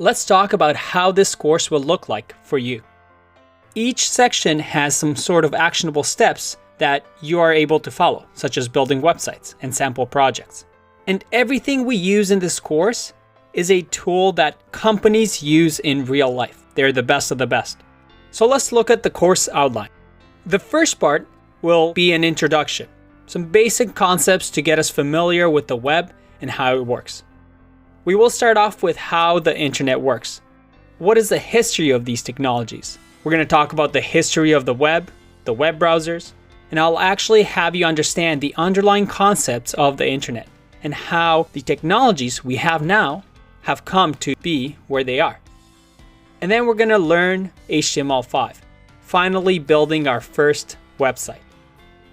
let's talk about how this course will look like for you. Each section has some sort of actionable steps that you are able to follow, such as building websites and sample projects. And everything we use in this course is a tool that companies use in real life. They're the best of the best. So let's look at the course outline. The first part will be an introduction, some basic concepts to get us familiar with the web and how it works. We will start off with how the internet works. What is the history of these technologies? We're going to talk about the history of the web browsers, and I'll actually have you understand the underlying concepts of the internet and how the technologies we have now have come to be where they are. And then we're going to learn HTML5, finally building our first website.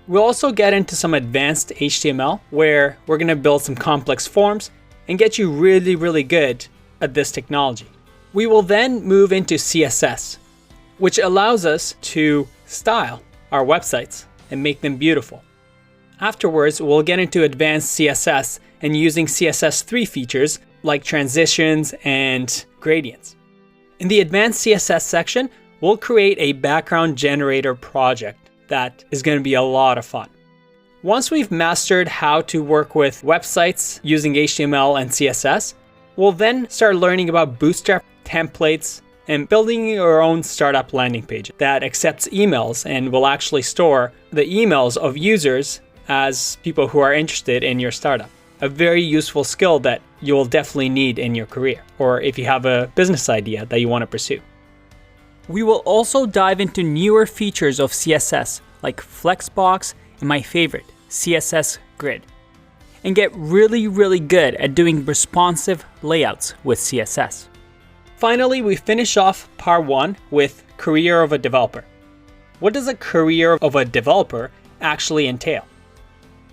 We'll also get into some advanced HTML where we're going to build some complex forms and get you really, really good at this technology. We will then move into CSS, which allows us to style our websites and make them beautiful. Afterwards, we'll get into advanced CSS and using CSS3 features like transitions and gradients. In the advanced CSS section, we'll create a background generator project that is going to be a lot of fun. Once we've mastered how to work with websites using HTML and CSS, we'll then start learning about Bootstrap templates and building your own startup landing page that accepts emails and will actually store the emails of users as people who are interested in your startup. A very useful skill that you will definitely need in your career, or if you have a business idea that you want to pursue. We will also dive into newer features of CSS like Flexbox and my favorite, CSS Grid, and get really, really good at doing responsive layouts with CSS. Finally, we finish off part 1 with career of a developer. What does a career of a developer actually entail?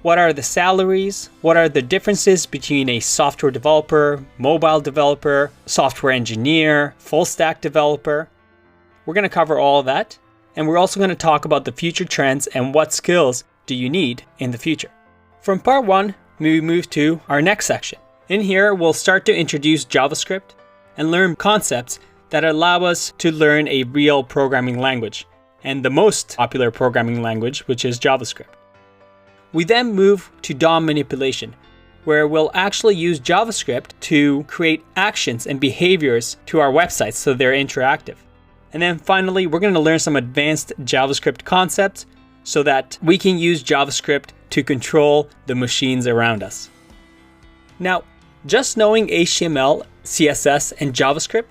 What are the salaries? What are the differences between a software developer, mobile developer, software engineer, full stack developer? We're going to cover all of that. And we're also going to talk about the future trends and what skills do you need in the future. From part 1, we move to our next section. In here, we'll start to introduce JavaScript and learn concepts that allow us to learn a real programming language, and the most popular programming language, which is JavaScript. We then move to DOM manipulation, where we'll actually use JavaScript to create actions and behaviors to our websites so they're interactive. And then finally, we're going to learn some advanced JavaScript concepts so that we can use JavaScript to control the machines around us. Now, just knowing HTML, CSS, and JavaScript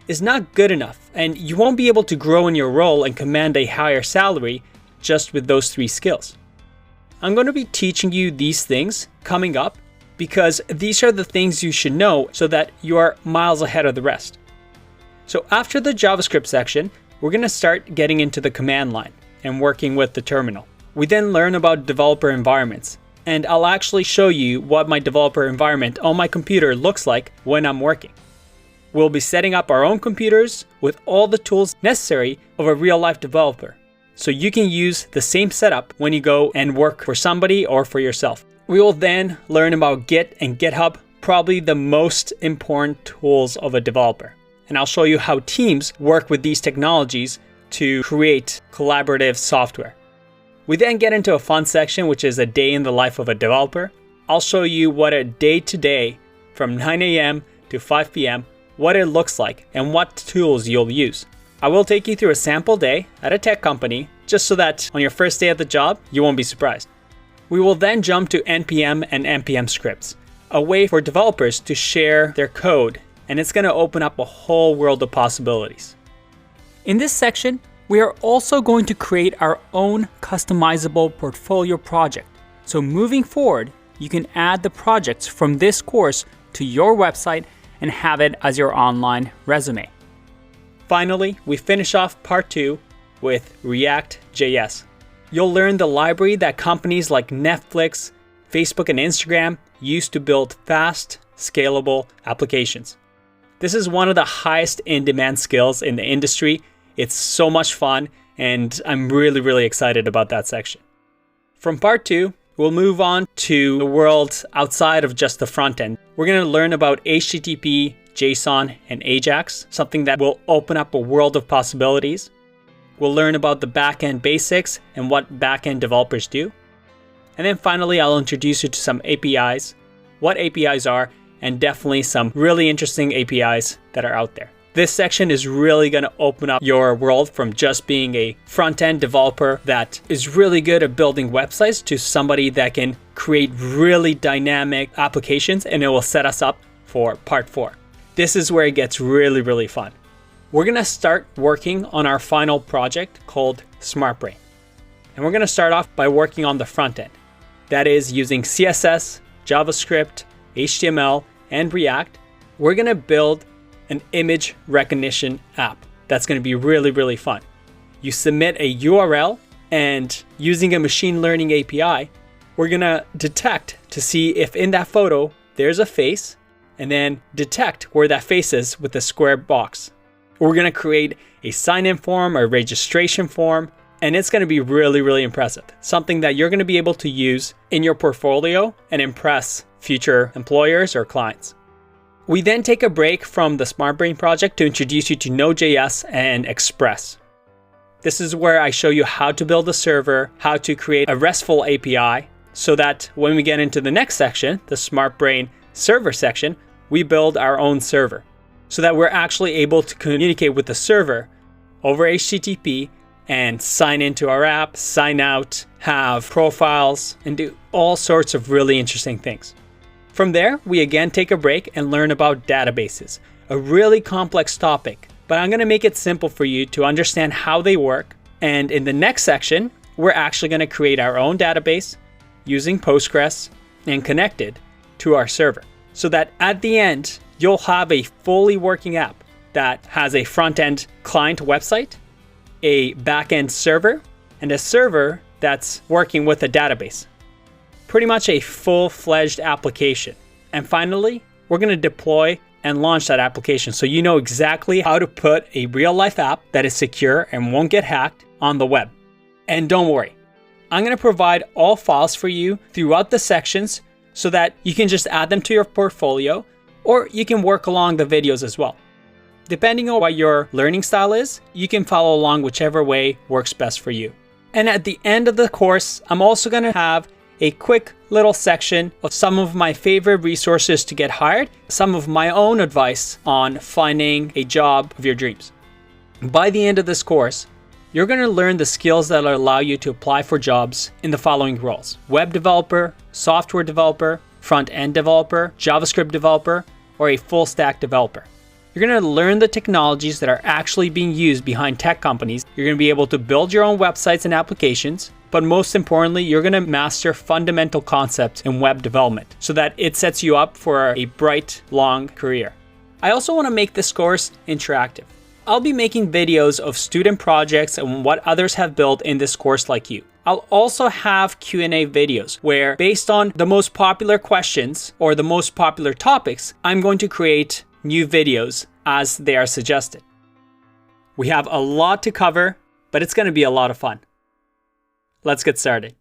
is not good enough, and you won't be able to grow in your role and command a higher salary just with those 3 skills. I'm going to be teaching you these things coming up because these are the things you should know so that you are miles ahead of the rest. So after the JavaScript section, we're going to start getting into the command line and working with the terminal. We then learn about developer environments, and I'll actually show you what my developer environment on my computer looks like when I'm working. We'll be setting up our own computers with all the tools necessary of a real-life developer, so you can use the same setup when you go and work for somebody or for yourself. We will then learn about Git and GitHub, probably the most important tools of a developer. And I'll show you how teams work with these technologies to create collaborative software. We then get into a fun section, which is a day in the life of a developer. I'll show you what a day-to-day from 9 a.m. to 5 p.m., what it looks like and what tools you'll use. I will take you through a sample day at a tech company, just so that on your first day at the job, you won't be surprised. We will then jump to NPM and NPM scripts, a way for developers to share their code, and it's going to open up a whole world of possibilities. In this section, we are also going to create our own customizable portfolio project. So moving forward, you can add the projects from this course to your website and have it as your online resume. Finally, we finish off part 2 with React.js. You'll learn the library that companies like Netflix, Facebook, and Instagram use to build fast, scalable applications. This is one of the highest in-demand skills in the industry. It's so much fun, and I'm really excited about that section. From part 2, we'll move on to the world outside of just the front end. We're going to learn about HTTP, JSON, and Ajax, something that will open up a world of possibilities. We'll learn about the backend basics and what backend developers do. And then finally, I'll introduce you to some APIs, what APIs are, and definitely some really interesting APIs that are out there. This section is really going to open up your world from just being a front-end developer that is really good at building websites to somebody that can create really dynamic applications, and it will set us up for part 4. This is where it gets really, really fun. We're going to start working on our final project called SmartBrain. And we're going to start off by working on the front end. That is using CSS, JavaScript, HTML, and React. We're going to build an image recognition app that's going to be really, really fun. You submit a URL, and using a machine learning API, we're going to detect to see if in that photo there's a face, and then detect where that face is with a square box. We're going to create a sign-in form or registration form, and it's going to be really, really impressive. Something that you're going to be able to use in your portfolio and impress future employers or clients. We then take a break from the SmartBrain project to introduce you to Node.js and Express. This is where I show you how to build a server, how to create a RESTful API, so that when we get into the next section, the SmartBrain server section, we build our own server, so that we're actually able to communicate with the server over HTTP and sign into our app, sign out, have profiles, and do all sorts of really interesting things. From there, we again take a break and learn about databases, a really complex topic, but I'm going to make it simple for you to understand how they work. And in the next section, we're actually going to create our own database using Postgres and connect it to our server, so that at the end, you'll have a fully working app that has a front-end client website, a back-end server, and a server that's working with a database. Pretty much a full-fledged application. And finally, we're going to deploy and launch that application so you know exactly how to put a real-life app that is secure and won't get hacked on the web. And don't worry, I'm going to provide all files for you throughout the sections so that you can just add them to your portfolio, or you can work along the videos as well. Depending on what your learning style is, you can follow along whichever way works best for you. And at the end of the course, I'm also going to have a quick little section of some of my favorite resources to get hired, some of my own advice on finding a job of your dreams. By the end of this course, you're going to learn the skills that will allow you to apply for jobs in the following roles: web developer, software developer, front-end developer, JavaScript developer, or a full-stack developer. You're going to learn the technologies that are actually being used behind tech companies. You're going to be able to build your own websites and applications, but most importantly, you're going to master fundamental concepts in web development so that it sets you up for a bright, long career. I also want to make this course interactive. I'll be making videos of student projects and what others have built in this course like you. I'll also have Q&A videos where, based on the most popular questions or the most popular topics, I'm going to create new videos as they are suggested. We have a lot to cover, but it's going to be a lot of fun. Let's get started.